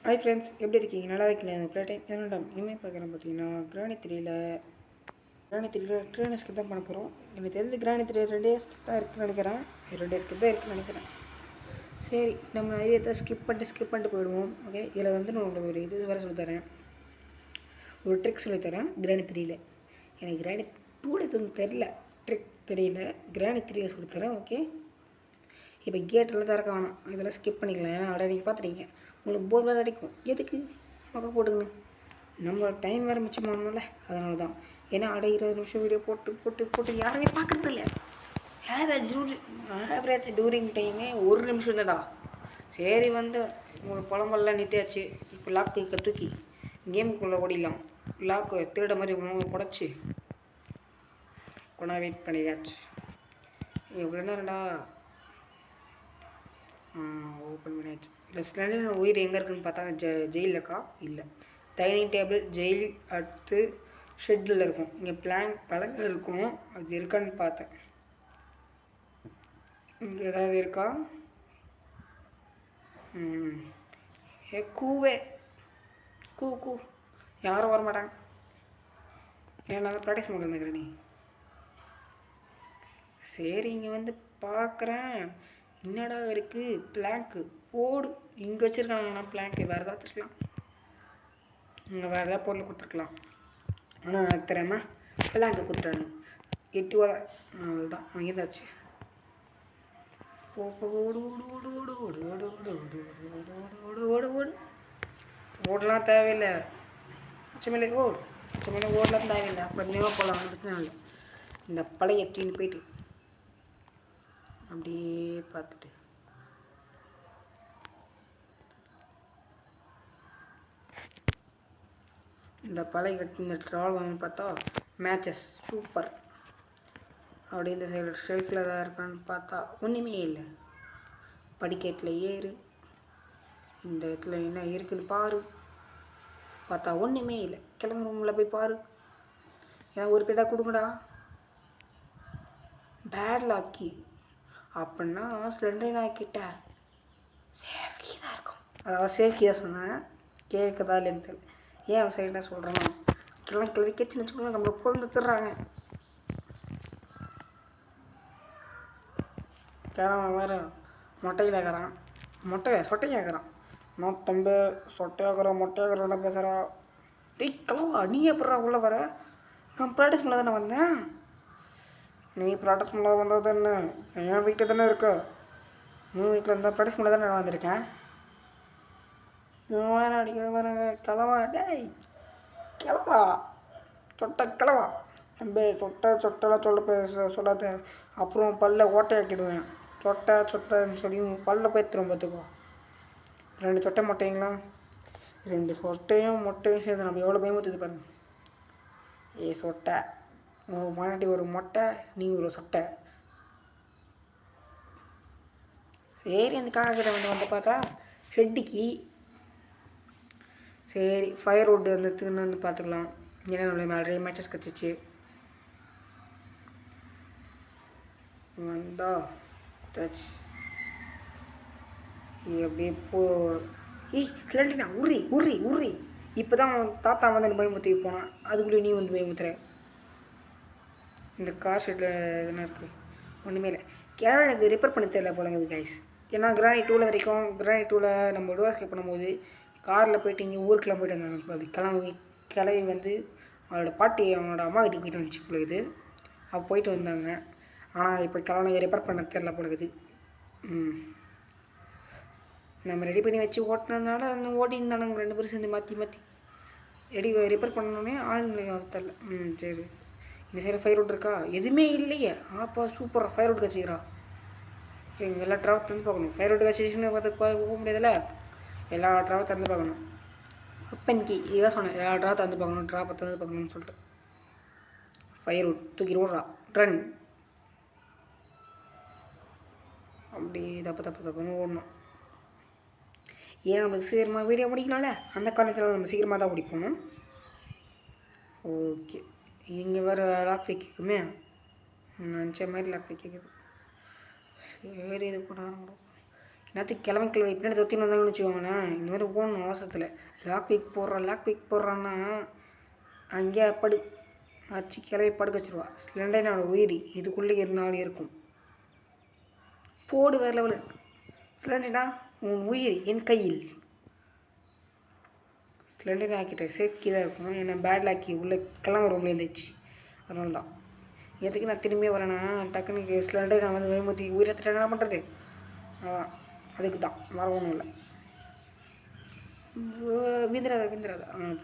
Hi friends, எப்படி இருக்கீங்க? நல்லா வைக்கல ப்ளே டைம் என்னடா இனிமேல் பார்க்குறேன். பார்த்தீங்கன்னா கிராணி த்ரீயில் ட்ரெயின் ஸ்கிப் தான் பண்ண போகிறோம். எனக்கு தெரிஞ்சு கிராணி த்ரீ 2 ஸ்கிப் தான் இருக்குன்னு நினைக்கிறேன். 2 ஸ்கிப் தான் இருக்குன்னு நினைக்கிறேன். சரி, நம்ம நிறைய இதை ஸ்கிப் பண்ணிட்டு போயிடுவோம். ஓகே, இதில் வந்து நான் உங்களுக்கு ஒரு இது வேறு சொல்லித்தரேன், ஒரு ட்ரிக் சொல்லித்தரேன் கிராணி த்ரீயில். எனக்கு கிராணி 2 எதுவும் தெரில, ட்ரிக் தெரியல. கிராணி 3யில் சொல்லித்தரேன். ஓகே, இப்போ கேட்டெல்லாம் திறக்க வேணாம், இதெல்லாம் ஸ்கிப் பண்ணிக்கலாம். ஏன்னா ஆல்ரெடி நீங்கள் பார்த்துட்டீங்க, உங்களுக்கு போர் வேறு அடிக்கும். எதுக்கு மொக்க போட்டுங்கண்ணு, நம்ம டைம் வேறு மிச்சமானல, அதனால தான். ஏன்னா 20 நிமிஷம் வீடியோ போட்டு யாருமே பார்க்குறது இல்லை. ஆவரேஜ் டூரிங் டைமே 1 நிமிஷம் தான்டா. சரி, வந்து உங்களுக்கு புலம்பெல்லாம் நிறுத்தியாச்சு. இப்போ லாக்கு தூக்கி கேமுக்குள்ளே ஓடிடலாம். லாக்கு திருட மாதிரி புடச்சி கொண்டா வெயிட் பண்ணியாச்சு. இவ்வளோ நேரம்டா ஓப்பன் பண்ணியாச்சு. இல்லை சில உயிர் எங்கே இருக்குதுன்னு பார்த்தா ஜெயிலக்கா இல்லை, டைனிங் டேபிள் ஜெயில், அடுத்து ஷெட்டில் இருக்கும். இங்கே பிளான் பழங்க இருக்கும், அது இருக்கான்னு பார்த்தேன். இங்கே ஏதாவது இருக்கா? கூவே கூ யாரும் வரமாட்டாங்க. ஏன்னா ப்ராக்டிஸ் மோடில் இருந்துக்கிறேன் நீ. சரி, இங்கே வந்து பார்க்குறேன், என்னடா இருக்குது பிளாங்க்கு ஓடு. இங்கே வச்சுருக்காங்கண்ணா பிளாங்க்கு, வேறு ஏதாவது வச்சுருக்கலாம், இங்கே வேறு ஏதாவது பொருள் கொடுத்துருக்கலாம். ஆனால் எனக்கு தெரியாமல் பிளாங்க்கு கொடுத்துட்டானு 8 வர அதுதான் வாங்கியிருந்தாச்சு. ஓடலாம் தேவையில்லை, சும்மா ஓடலாம் தேவையில்லை. கொஞ்சமாக போகலாம், பிரச்சனை இல்லை. இந்த பழைய டீன்னு போயிட்டு அப்படியே பார்த்துட்டு இந்த பழைய கட்டி இந்த ட்ரால் வாங்கி பார்த்தா மேட்சஸ் சூப்பர். அப்படி இந்த சைடு ஷெல்ஃபில் தான் இருக்கான்னு பார்த்தா ஒன்றுமே இல்லை. படிக்கட்டில் ஏறு, இந்த இடத்துல என்ன இருக்குன்னு பாரு, பார்த்தா ஒன்றுமே இல்லை. கிளம்பு ரூமில் போய் பாரு, ஏன்னா ஒரு பேட்டா கொடுங்கடா. பேட் லாக்கி அப்படின்னா ஸ்ப்ளெண்டர் ஆக்கிட்ட சேஃப்கி தான் இருக்கும். அதாவது சேஃப்கி தான் சொன்னேன், கேட்குதா இல்லைன்னு தெரியல. ஏன் அவன் சைடு தான் சொல்கிறேன்னா, கிளம்பி கிச்சன் வச்சுக்கோங்க, நம்மளை குழந்தை தர்றாங்க. கிழமை வேறு மொட்டையில் ஆகிறான், சொட்டையாகிறான். நான் தம்பி மொட்டையாகிறோன்னா பேசுகிறா. டேய் கலவா, நீ எப்படா உள்ளே வர? நான் ப்ராக்டிஸ் பண்ண தானே வந்தேன். நீ ப்ராக்டிஸ் பண்ண வந்தது தானே, என் வீட்டில் தானே இருக்க. நீ வீட்டில் இருந்தால் ப்ராக்டிஸ் பண்ண தானே நான் வந்திருக்கேன். வேறு அடிக்கிற வேறு கிளவா. டேய் கிளவா, கிளவா தம்பி, சொட்டெல்லாம் சொல்லாத, அப்புறம் பல்ல ஓட்டையாக்கிடுவேன். சொட்டைன்னு சொல்லி பல்ல போய் பார்த்துக்கோ. 2 சொட்டை மொட்டைங்களா, 2 சொட்டையும் மொட்டையும் சேர்ந்து நம்ம எவ்வளோ பயமுறுத்துது பாருங்க. சொட்டை மாட்டி ஒரு மொட்டை, நீ ஒரு சொட்டை. சரி, அந்த காக்கிட்ட வந்து பார்த்தா ஷெட்டிக்கு. சரி, ஃபயர் வுட் வந்துட்டுன்னு வந்து பார்த்துக்கலாம். ஏன்னா நம்மளுக்கு நிறைய மேட்சஸ் கிடச்சிச்சு. வந்தா குத்தாச்சு. அப்படியே சிலண்டினா உரி. இப்போ தான் தாத்தா வந்து அந்த பயமுறுத்தி போனான், அதுக்குள்ளே நீ வந்து பயமுத்துற. இந்த கார் ஷெட்டில் எதுனா இருக்குது, ஒன்றுமே இல்லை. கேரளா எனக்கு ரிப்பேர் பண்ண தெரியல போலங்குது கைஸ். ஏன்னா கிராணி 2 வரைக்கும், கிராணி 2 நம்ம டோர்ஸில் பண்ணும்போது காரில் போய்ட்டு இங்கே ஊருக்கெலாம் போய்ட்டு வந்தாங்க. அது கிளவி வந்து அவளோட பாட்டி அவனோட அம்மா வீட்டுக்கு போய்ட்டு வந்துச்சு போலகுது. அவள் போயிட்டு வந்தாங்க. ஆனால் இப்போ கிளம்பி ரிப்பேர் பண்ண தெரியல போலகுது. நம்ம ரெடி பண்ணி வச்சு ஓட்டினதுனால அந்த ஓட்டியிருந்தானுங்க 2 பேரும் சேர்ந்து மாற்றி ரிப்பேர் பண்ணோன்னே ஆளுங்க தெரில. சரி, இந்த சைடு ஃபயர் வுட் இருக்கா? எதுவுமே இல்லையே. ஆப்பா சூப்பராக ஃபயர் வுட் கட்சிக்கிறா. எங்கள் எல்லா ட்ராவல் திறந்து பார்க்கணும். ஃபயர் வுட் கட்சிச்சுன்னு போக முடியாதுல்ல, எல்லா ட்ராவை திறந்து பார்க்கணும். அப்பன்கி இதான் சொன்னேன், எல்லா ட்ராவை திறந்து பார்க்கணும், ட்ராப்பை திறந்து பார்க்கணும்னு சொல்லிட்டு. ஃபயர் வுட் தூக்கி ஓடுறா, ரன். அப்படி தப்புன்னு ஓடணும். ஏன்னா நம்மளுக்கு சீக்கிரமாக வீடியோ முடிக்கலாம்ல, அந்த காரணத்தில் நம்ம சீக்கிரமாக தான் ஓடிப்போகணும். ஓகே, இங்கே வேறு லாக் வைக்குமே, நினச்ச மாதிரி லாக் வைக்குது. சரி, இது கூட எல்லாத்துக்கும் கிளம்பி பின்னாடி தொத்தின்னு வந்தாங்கன்னு வச்சுக்கோங்களேன். இந்த மாதிரி ஓடணும் அவசரத்தில். லாக் பிக் போடுறான்னா அங்கேயே வச்சு கிளம்பி படுக்க வச்சுருவா. ஸ்லெண்டர் என்னோட உயிரி இதுக்குள்ளே இருந்தாலும் இருக்கும். போடு வேறு லெவலு. ஸ்லெண்டர்னா உன் உயிர் என் கையில். ஸ்லெண்டர் ஆக்கிட்டேன். சேஃப்கி தான் இருக்கும். ஏன்னா பேட் லாக்கி உள்ளே கிளம்ப ரூமில் இருந்துச்சு. அதனால தான் எதுக்கு நான் திரும்பியே வரேன்னா டக்குனுக்கு ஸ்லெண்டர் நான் வந்து வேமூத்தி உயிரத்திட்ட என்ன பண்ணுறது. அதுக்கு தான் வேறு ஒன்றும் இல்லை. வீந்திராதா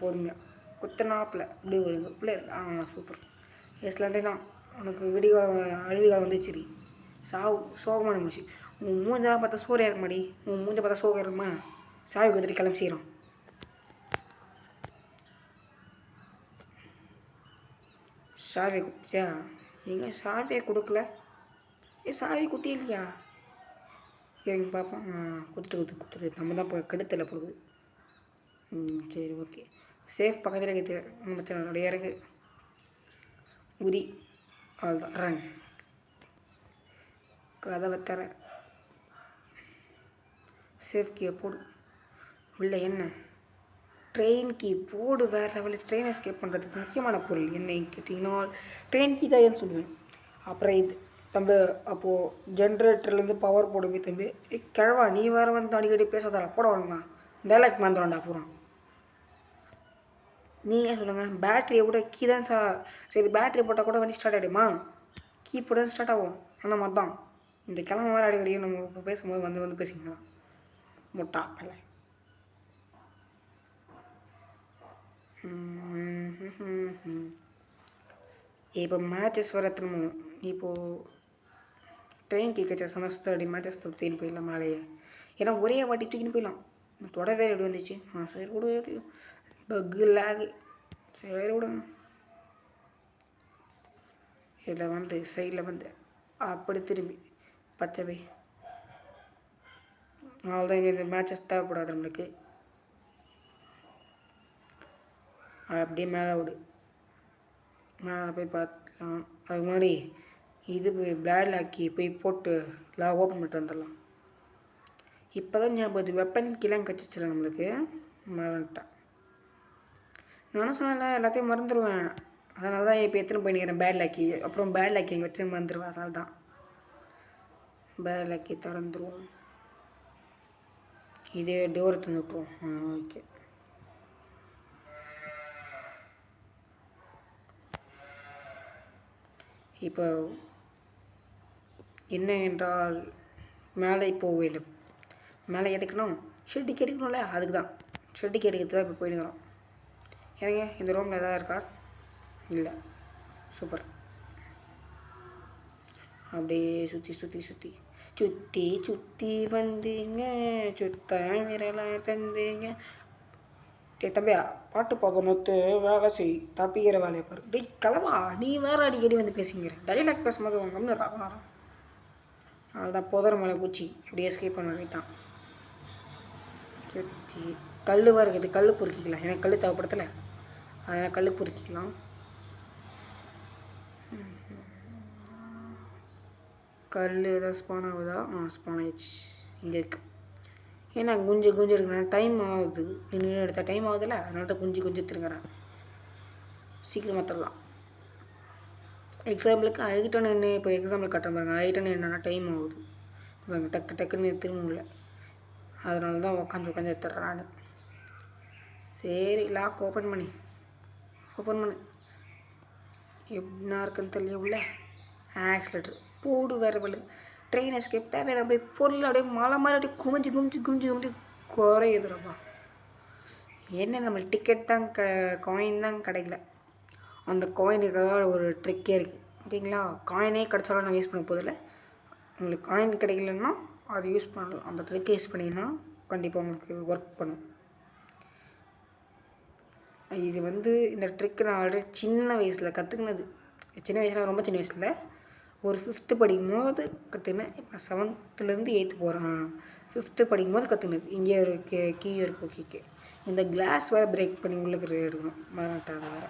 பொறுமையாக குத்தனாப்பில் இப்படி வருங்க பிள்ளை. சூப்பர். ஸ்லெண்டர்னா உனக்கு அழிவுகாலம் வந்துச்சுரி. சோகமான மூச்சு. உன் மூஞ்செல்லாம் பார்த்தா சோறையாக இருக்க மாடி. உன் மூஞ்சை பார்த்தா சோகம் இருக்குமா. சாவி கொடுத்துட்டு கிளம்பி செய்கிறோம். சாவியை குத்தியா? எங்கே சாவியை கொடுக்கல? சாவி குத்தி இல்லையா? சரிங்க பார்ப்போம். குத்துட்டு நம்ம தான் இப்போ கெடுத்தல போடுது. சரி ஓகே. சேஃப் பக்கத்தில் இருக்குது. மச்சான் நிறைய இறங்கு உரி. அவ்வளோதான் ரன். கதவை தர. சேஃப் கீயை போடு. உள்ள என்ன? ட்ரெயின் கீ போடு. வேறு லெவலில் ட்ரெயின் எஸ்கேப் பண்ணுறதுக்கு முக்கியமான பொருள் என்ன கேட்டிங்கன்னா ட்ரெயின் கீ தான் ஏன்னு சொல்லுவேன். அப்புறம் இது தம்பி அப்போது ஜென்ரேட்டர்லேருந்து பவர் போடுவே தம்பி. கிழவா நீ வேறு வந்து அடிக்கடி பேசாதால போட வரணுங்க. டைலாக் மாந்துடா பூரா. நீங்கள் சொல்லுங்கள். பேட்டரியை கூட கீ தான் சரி பேட்டரி போட்டால் கூட வண்டி ஸ்டார்ட் ஆகிடுமா? கீ போட்டால் ஸ்டார்ட் ஆகும். அந்த மாதிரி தான் இந்த கிழமை வேறு அடிக்கடி நம்ம இப்போ பேசும்போது வந்து பேசிக்கலாம். முட்டா பல. இப்போ மேட்சஸ் வர திரும்பணும். இப்போது ட்ரெயின் கேட்கச்சா சமஸ்தடி மேட்சஸ் தூக்கின்னு போயிடலாம் மேலேயே. ஏன்னா ஒரே வாட்டி தூக்கின்னு போயிடலாம். தொடவே எப்படி வந்துச்சு. சரி விடு. பக்கு லேகு. சரி விடுங்க. இதில் வந்து சைடில் வந்து அப்படி திரும்பி பச்சை அவ்வளோதான். இந்த மேட்சஸ் தேவைப்படாது நம்மளுக்கு. அப்படியே மேலே விடு. மேலே போய் பார்த்துக்கலாம். அதுக்கு முன்னாடி இது போய் பிளாட் லாக்கி போய் போட்டு ஓப்பன் பண்ணிட்டு வந்துடலாம். இப்போ தான் ஞாபகம் வெப்பன் கீழே கச்சிச்சிடல நம்மளுக்கு. மறந்துட்டேன். நானும் சொன்னேன்ல எல்லாத்தையும் மறந்துடுவேன். அதனால தான் இப்போ எத்தனை பண்ணிக்கிறேன் பேட் லாக்கி. அப்புறம் பேட் லாக்கி எங்கே வச்சு மறந்துடுவேன். அதனால தான் பேட் லாக்கி திறந்துருவோம். இதே டோரை தந்து விட்ருவோம். ஓகே. இப்போ என்ன என்றால் மேலே போக வேண்டும். மேலே எதுக்கணும்? ஷெட்டுக்கு எடுக்கணும்ல. அதுக்கு தான் ஷெட்டுக்கு எடுக்கிறது தான் இப்போ போயிடுக்கிறோம். ஏங்க இந்த ரூமில் எதாவது இருக்கா? இல்லை. சூப்பர். அப்படியே சுற்றி வந்தீங்க. விரலாம் தந்தீங்க. தம்பியா பாட்டு பார்க்கணும் வேலை செய். தப்பிக்கிற வேலையை பாரு. டேய் கிளவா நீ வேறு அடிக்கடி வந்து பேசிங்கிற. டைலாக் பேசும்போது உங்க கம்மியில் ராகம். அதுதான் புதற மலை குச்சி இப்படி எஸ்கேப் பண்ண வேண்டாம். சுற்றி கல் வேறு இருக்குது. கல் பொறுக்கிக்கலாம். எனக்கு கல் தேவைப்படுத்தலை. அதனால் கல் பொறுக்கிக்கலாம். கல் ஏதாவது ஸ்பான் ஆகுதா? ஸ்பான் ஆயிடுச்சு. இங்கே இருக்குது. ஏன்னா குஞ்சு எடுக்கணும். டைம் ஆகுது. நின்று எடுத்தால் டைம் ஆகுதுல்ல. அதனால தான் குஞ்சு திருங்குறேன். சீக்கிரமாக தரலாம். எக்ஸாம்பிளுக்கு ஐட்டன் என்ன இப்போ எக்ஸாம்பிள் கட்டுற பாருங்க. ஐட்டன் என்னென்னா டைம் ஆகுது. இப்போ டக்குன்னு திரும்பல. அதனால தான் உட்காந்து எடுத்துட்றேன் நான். சரி லாக் ஓப்பன் பண்ணு. எப்படின்னா இருக்குன்னு தெரியல. உள்ள ஆக்சிலேட்டர் போடு. வேறு வழி. ட்ரெயின் எஸ்கேப் தேவையான அப்படியே பொருள் அப்படியே மலை மாதிரி அப்படியே குமிஞ்சு குறையுதுப்பா. என்ன நம்மளுக்கு டிக்கெட் தான் காயின் தான் கிடைக்கல. அந்த காயினுக்காக ஒரு ட்ரிக்கே இருக்குது. ஓகேங்களா? காயினே கிடச்சாலும் நான் யூஸ் பண்ண போதில்லை. உங்களுக்கு காயின் கிடைக்கலன்னா அது யூஸ் பண்ணலாம். அந்த ட்ரிக்கை யூஸ் பண்ணிங்கன்னா கண்டிப்பாக உங்களுக்கு ஒர்க் பண்ணும். இது வந்து இந்த ட்ரிக்கு நான் ஆல்ரெடி சின்ன வயசில் கற்றுக்கினது. ரொம்ப சின்ன வயசில் ஒரு 5th படிக்கும்போது கற்றுக்கினேன். இப்போ 7th 8th போகிறேன். 5th படிக்கும்போது கற்றுக்கினது. இங்கே ஒரு கீ இருக்குது. ஓகே. இந்த கிளாஸ் வேறு பிரேக் பண்ணி உள்ளே எடுக்கணும். மறந்துட்டாங்க வேறு.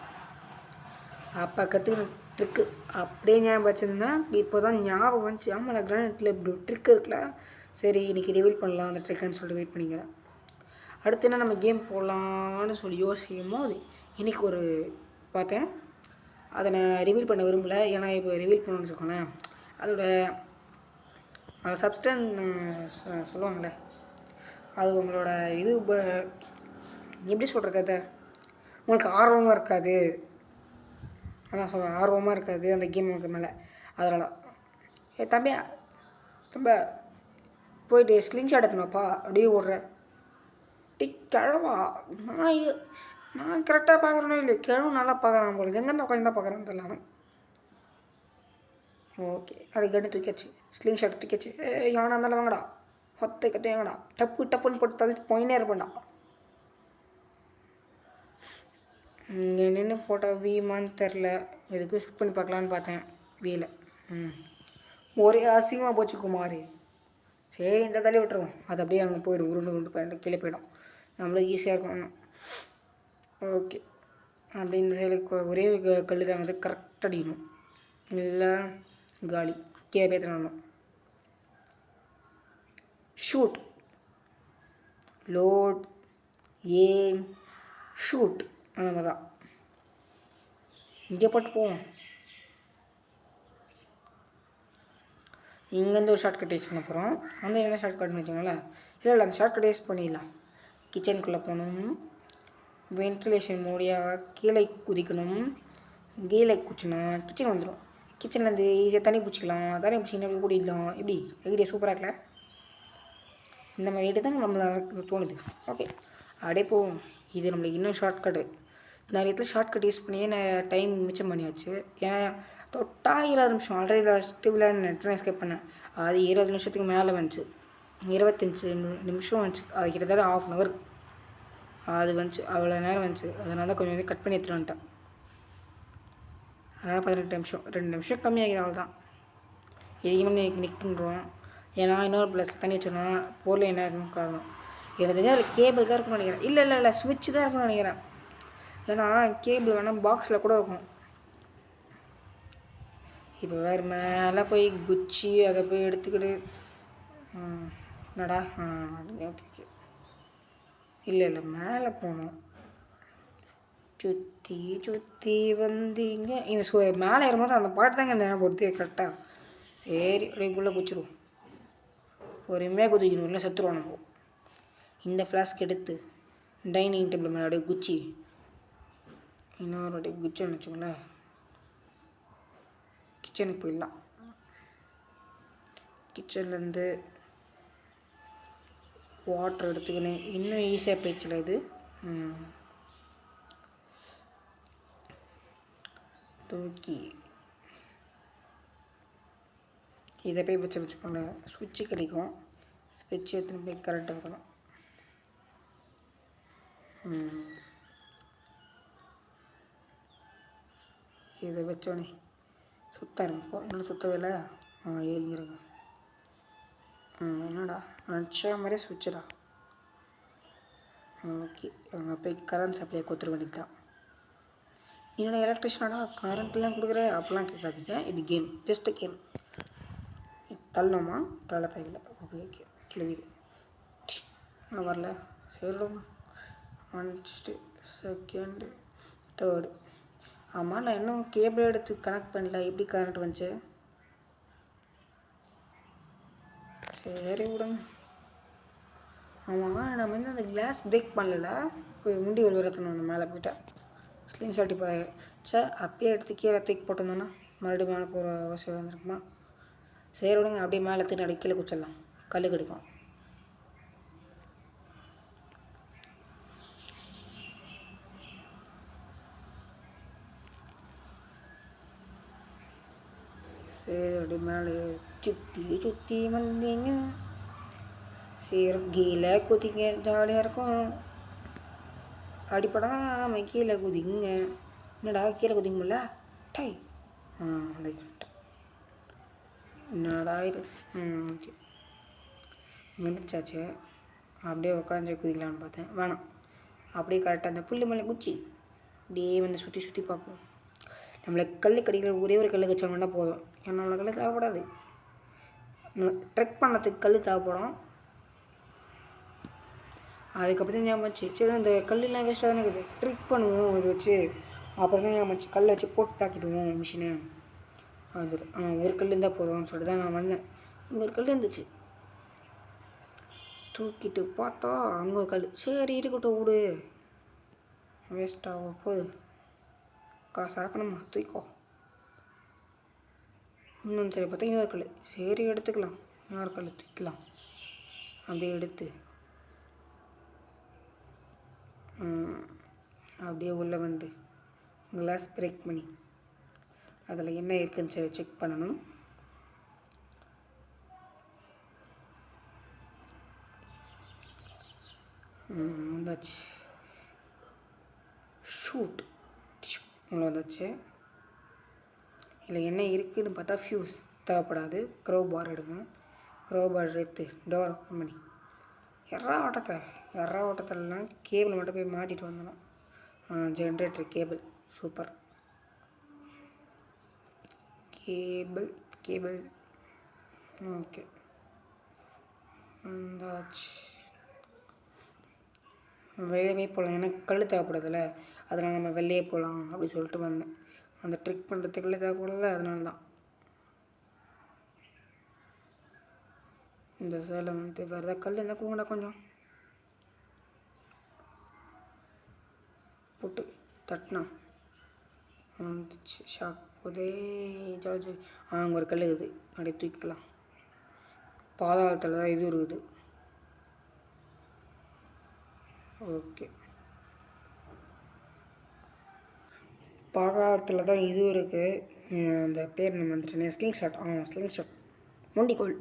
அப்போ கற்றுக்கின ட்ரிக்கு அப்படியே ஞாபகம் வச்சுருந்தேன். இப்போ தான் ஞாபகம் வந்துச்சு. ஆமாம் கிரானைட்டில் இப்படி ட்ரிக்கு இருக்குல்ல. சரி இன்றைக்கி ரிவீல் பண்ணலாம் அந்த ட்ரிக்குன்னு சொல்லிட்டு வெயிட் பண்ணிக்கிறேன். அடுத்து என்ன நம்ம கேம் போடலான்னு சொல்லி யோசிக்கும் போது இன்றைக்கி ஒரு பார்த்தேன். அதை நான் ரிவீல் பண்ண விரும்பலை. ஏன்னா இப்போ ரிவீல் பண்ணணும்னு வச்சுக்கோங்களேன், அதோட சொல்லுவாங்களே, அது உங்களோட இது எப்படி சொல்கிறது, அதை உங்களுக்கு ஆர்வமாக இருக்காது. அதான் சொல்கிறேன், ஆர்வமாக இருக்காது அந்த கேம் உங்களுக்கு மேலே. அதனால் தம்பி போயிட்டு ஸ்க்ரீன்ஷாட் எடுத்துனப்பா அப்படியே ஓடுறேன். கிழவா நான் கரெக்டாக பார்க்குறேனோ இல்லை, கிழவு நல்லா பார்க்குறான் போல, எங்கேருந்து உட்காந்து தான் பார்க்குறேன்னு தெரியல. ஓகே அதுக்கடுத்து தூக்கியாச்சு, ஸ்க்ரீன்ஷாட் தூக்கியாச்சு. எவனா இருந்தாலும் வாங்கடா, ஒத்தை கட்ட வாங்கடா, டப்புன்னு போட்டு தள்ளி போயினே இருப்பேன்டா. இங்கே நின்று போட்டால் வீமான்னு தெரில, எதுக்கு ஷூட் பண்ணி பார்க்கலான்னு பார்த்தேன். வீல ஒரே அசிங்கமாக போச்சு குமார். சரி இந்த தள்ளி விட்டுருவோம், அது அப்படியே அங்கே போய்டும், உருண்டு போயிடும், கீழே போயிடும், நம்மளுக்கு ஈஸியாக இருக்கும். ஓகே அப்படி இந்த சைடு ஒரே கல் தான் வந்து கரெக்டாக அடிக்கணும், இல்லை காலி கீழே பேத்தணும். ஷூட், லோட், ஏம், ஷூட், அந்த மாதிரி தான். இங்கே போட்டு போவோம். இங்கேருந்து ஒரு ஷார்ட்கட் யூஸ் பண்ண போகிறோம். அந்த என்ன ஷார்ட்கட்னு வச்சுக்கோங்களேன், இல்லை அந்த ஷார்ட்கட் யூஸ் பண்ணிடலாம். கிச்சனுக்குள்ளே போகணும், வென்டிலேஷன் மூடியாக கீழே குதிக்கணும், கீழே குச்சினா கிச்சன் வந்துடும். கிச்சன்லேருந்து ஈஸியாக தண்ணி பிடிச்சிக்கலாம், தண்ணி பிடிச்சிங்கன்னா அப்படி கூட்டிடலாம். எப்படி ஐடியா சூப்பராக இருக்கல? இந்த மாதிரி ஐடியா தான் நம்மளுக்கு தோணுது. ஓகே அப்படியே போவோம். இது நம்மளுக்கு இன்னும் ஷார்ட்கட்டு. நிறைய இடத்துல ஷார்ட்கட் யூஸ் பண்ணியே நான் டைம் மிச்சம் பண்ணியாச்சு. ஏன்னா தொட்டா 20 நிமிஷம் ஆல்ரெடி ஃபஸ்ட்டு விளையாட நெட் எஸ்கேப் பண்ணேன். அது 20 நிமிஷத்துக்கு மேலே வந்துச்சு, 25 நிமிஷம் வந்துச்சு. அது கிட்டத்தட்ட 1/2 hour அது வந்துச்சு, அவ்வளோ நேரம் வந்துச்சு. அதனால தான் கொஞ்சம் கட் பண்ணி எடுத்துகிட்டு வந்துட்டேன். அதனால் 18 நிமிஷம், 2 நிமிஷம் கம்மியாகிடும், அவ்வளோ தான். இதையுமே நிற்கின்றோம். ஏன்னா இன்னொரு ப்ளஸ் தண்ணி வச்சோன்னா பொருள் என்ன இருக்குன்னு காரணம். எனக்கு அதில் கேபிள் தான் இருக்குன்னு நினைக்கிறேன். இல்லை ஸ்விட்ச் தான் இருக்குன்னு நினைக்கிறேன். ஏன்னா கேபிள் வேணால் பாக்ஸில் கூட இருக்கும். இப்போ வேறு மேலே போய் குச்சி அதை போய் எடுத்துக்கிட்டு என்னடா ஓகே இல்லை மேலே போகணும். சுற்றி வந்தீங்க இந்த மேலே ஏறும்போது அந்த பாட்டு தாங்க ஞாபகம் வருது கரெக்டாக. சரி அப்படிக்குள்ளே குச்சிடுவோம், பொறுமையாக குதிக்கணும், இல்லை செத்துருவோம் நம்ம. இந்த ஃப்ளாஸ்க் எடுத்து டைனிங் டேபிள் மேலே அப்படியே குச்சி, இன்னொரு அப்படியே குச்சின்னு வச்சுக்கோங்களேன். கிச்சனுக்கு போயிடலாம். கிச்சன்லேருந்து வாட்டர் எடுத்துக்கினேன், இன்னும் ஈஸியாக போயிடுச்சுல இது. தூக்கி இதை போய் வச்சுக்கோங்க, ஸ்விட்சு கிடைக்கும். ஸ்விட்ச் எடுத்துன்னு போய் கரெக்டாக இருக்கணும். இதை வச்சோடனே சுத்த ஆரம்பிப்போம். இன்னும் சுத்தவே இல்லை, ஏறிங்கிறங்க. என்னடா நினச்ச மாதிரி சுவிட்சுடா. ஓகே அங்கே போய் கரண்ட் சப்ளை கொடுத்துட வேண்டியது தான். என்னோட எலக்ட்ரிஷனாடா கரண்ட்லாம் கொடுக்குற அப்படிலாம் கேட்காதீங்க, இது கேம், ஜஸ்ட்டு கேம். தள்ளணுமா தள்ள தேவையில்லை. ஓகே கிளவி நான் வரல. சரிடுமா, 1 செகண்டு 3rd. ஆமாம் நான் இன்னும் கேபிள் எடுத்து கனெக்ட் பண்ணல, எப்படி கரண்ட் வந்துச்சு? சரி விடுங்க. ஆமாம் நம்ம இன்னும் அந்த கிளாஸ் பிரேக் பண்ணல, போய் முண்டி விழுறதுன்னு மேலே போயிட்டேன். ஸ்க்ரீன்ஷாட் இப்போ அப்பயே எடுத்து கீழே தூக்கி போட்டோம்னா மறுபடியும் மேலே போகிற அவசியம் வந்துருக்குமா? சரி விடுங்க, அப்படியே மேலே தூக்கி கீழே குச்சிடலாம், கல் கிடைக்கும். சரி அப்படியே மேலே சுற்றி வந்தீங்க, சரி கீழே குதிங்க, ஜாலியாக இருக்கும். அடிப்படாமல் கீழே குதிங்க. என்னடா கீழே குதிக்க முடியல? டை அந்த சொல்லிட்டேன். என்னடா இது? ஓகே மிதிச்சாச்சு. அப்படியே உட்காந்து குதிக்கலான்னு பார்த்தேன், வேணாம். அப்படியே கரெக்டாக அந்த புல்லு மேலே குச்சி அப்படியே வந்து சுற்றி பார்ப்போம். நம்மளை கல் கடிக்கிற ஒரே ஒரு கல் கச்சா வேணால் போதும், ஏன்னா நம்மளை கல் தேவைப்படாது. ட்ரெக் பண்ணதுக்கு கல் தேவைப்படும். அதுக்கப்புறம் ஞாபகம் வச்சு சரி இந்த கல்லாம் வேஸ்ட்டாக தானே இருக்குது, ட்ரிக் பண்ணுவோம் இது வச்சு. அப்புறம் தான் ஞாபகம் வச்சு கல்லை வச்சு போட்டு தாக்கிடுவோம் மிஷினை. அது ஒரு கல் இருந்தால் போதும்னு சொல்லிட்டு தான் நான் வந்தேன். இங்கே ஒரு கல் இருந்துச்சு, தூக்கிட்டு பார்த்தா அங்கே ஒரு கல். சரி இருக்கட்டும் விடு, வேஸ்ட்டாக போகுது, காசு ஆக்கணுமா தூக்கோ. இன்னும் சரி பார்த்தா இன்னொரு கல், சரி எடுத்துக்கலாம், இன்னொரு கல் தூக்கலாம். அப்படியே எடுத்து அப்படியே உள்ளே வந்து கிளாஸ் பிரேக் பண்ணி அதில் என்ன இருக்குன்னு சரி செக் பண்ணணும். வந்தாச்சு, ஷூட் உள்ள வந்தாச்சு. இதில் என்ன இருக்குதுன்னு பார்த்தா ஃபியூஸ் தேவைப்படாது. க்ரோ பார் எடுங்க, க்ரோ பார் எடுத்து டோர் ஓப்பன் பண்ணி எறா ஓட்டத்திலலாம் கேபிள் மட்டும் போய் மாட்டிட்டு வந்தோம். Generator cable super, cable okay வந்தாச்சு. வெளியே போகலாம், எனக்கு கல் தேவைப்படுதில்ல, அதனால் நம்ம வெளியே போகலாம் அப்படின்னு சொல்லிட்டு வந்தேன். அந்த ட்ரிக் பண்ணுறதுக்குள்ளே தேவைப்படல, அதனால தான். இந்த சேலை வந்து வேறு ஏதாவது கல் இருந்தால் கூடா கொஞ்சம் போட்டு தட்டினா வந்துச்சு. ஷாக் போதே ஜார்ஜ். அங்கே ஒரு கல் இருக்குது, அப்படியே தூக்கிக்கலாம். பாதாளத்தில் தான் இது இருக்குது. ஓகே, பாதாளத்தில் தான் இது இருக்குது. அந்த பேர் நம்ம வந்துட்டேன், ஸ்லிங் ஷாட் மொண்டிக்கோள்.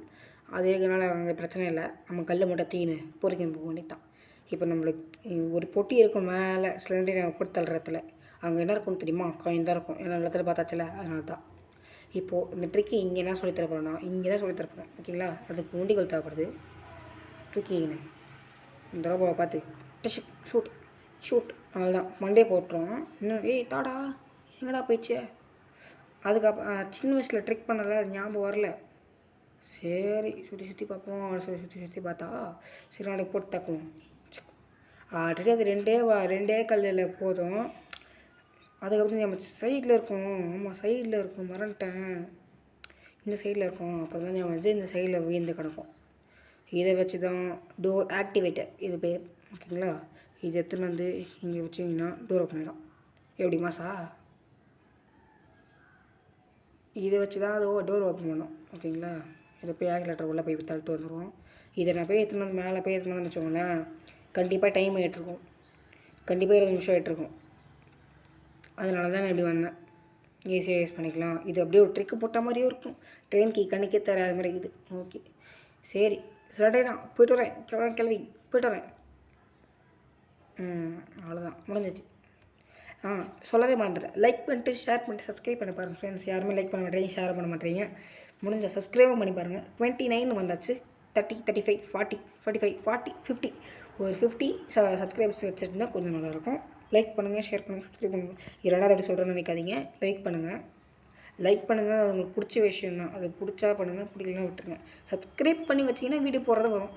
அது இருக்கிறனால அங்கே பிரச்சனை இல்லை, நம்ம கல் மட்டும் தீனு பொறுக்கி போக வேண்டியதான். இப்போ நம்மளுக்கு ஒரு பொட்டி இருக்கும் மேலே சிலிண்டரை போட்டு தள்ளுறதுல, அங்கே என்ன இருக்கும்னு தெரியுமா, காயின் தான் இருக்கும். ஏன்னா எல்லாத்துல பார்த்தாச்சில்ல, அதனால தான். இப்போது இந்த ட்ரிக்கு இங்கே என்ன சொல்லித்தரப்போறேன்னா, இங்கே தான் சொல்லித்தரப்போறேன் ஓகேங்களா. அதுக்கு மொண்டிக்கோள் தேவைப்படுது. தூக்கிங்க இந்த ரோபோவை பார்த்து ஷூட் அவ்வளோதான், மண்டே போட்டுரும். இன்னும் தாடா எங்கடா போயிடுச்சு. அதுக்கப்புறம் சின்ன வயசில் ட்ரிக் பண்ணலை, அது ஞாபகம் வரல. சரி சுற்றி பார்ப்போம், சுற்றி பார்த்தா சரி நாளைக்கு போட்டு தக்குவோம். ஆல்ரெடி அது ரெண்டே கல்லில் போதும். அதுக்கப்புறம் நம்ம சைடில் இருக்கும், சைடில் இருக்கும், மறந்துட்டேன். இந்த சைடில் இருக்கும், அப்போ தான் ஞாபகம் வச்சு இந்த சைடில் வீழ்ந்து கிடக்கும். இதை வச்சு தான் டோர் ஆக்டிவேட்டர் இது பேர் ஓகேங்களா. இது எடுத்துன்னு வந்து இங்கே வச்சிங்கன்னா டோர் ஓப்பன் ஆகிடும். எப்படி மாசா, இதை வச்சு தான் அது டோர் ஓப்பன் பண்ணும் ஓகேங்களா. இதை போய் ஆக்சிலேட்டர் உள்ளே போய் தள்ளிட்டு வந்துடுவோம். இதை நான் போய் எடுத்துன்னு வந்து மேலே போய் எடுத்துன்னு வந்து வச்சுக்கோங்களேன், கண்டிப்பாக டைம் ஆகிட்ருக்கும், கண்டிப்பாக 20 நிமிஷம் ஆகிட்ருக்கும். அதனால தான் நான் இப்படி வந்தேன், ஈஸியாக யூஸ் பண்ணிக்கலாம். இது அப்படியே ஒரு ட்ரிக்கு போட்ட மாதிரியும் இருக்கும், ட்ரெயின் கீ கணக்கே தராத மாதிரி இருக்குது. ஓகே சரி சரிடா போய்ட்டு வரேன், கிளம்பி போய்ட்டு வரேன். அவ்வளோதான் முடிஞ்சிச்சு. சொல்லவே மறந்துட்டேன், லைக் பண்ணிட்டு ஷேர் பண்ணிட்டு சப்ஸ்கிரைப் பண்ணி பாருங்கள் ஃப்ரெண்ட்ஸ். யாருமே லைக் பண்ண மாட்டேறீங்க, ஷேர் பண்ண மாட்டேறீங்க. முடிஞ்ச சப்ஸ்கிரைபும் பண்ணி பாருங்கள். 29 வந்தாச்சு, 30, 35, 40, 45, 40, 50. ஒரு 50 சப்ஸ்கிரைபர்ஸ் வச்சுருந்தா கொஞ்சம் நல்லாயிருக்கும். லைக் பண்ணுங்கள், ஷேர் பண்ணுங்கள், சப்ஸ்கிரைப் பண்ணுங்கள். இரண்டாவது அப்படி சொல்கிறேன்னு நினைக்காதீங்க, லைக் பண்ணுங்கள். அது உங்களுக்கு பிடிச்ச விஷயம் தான், அது பிடிச்சா பண்ணுங்கள், பிடிக்கலாம் விட்டுருங்க. சப்ஸ்கிரைப் பண்ணி வச்சிங்கன்னா வீடியோ போடுறது வரும்.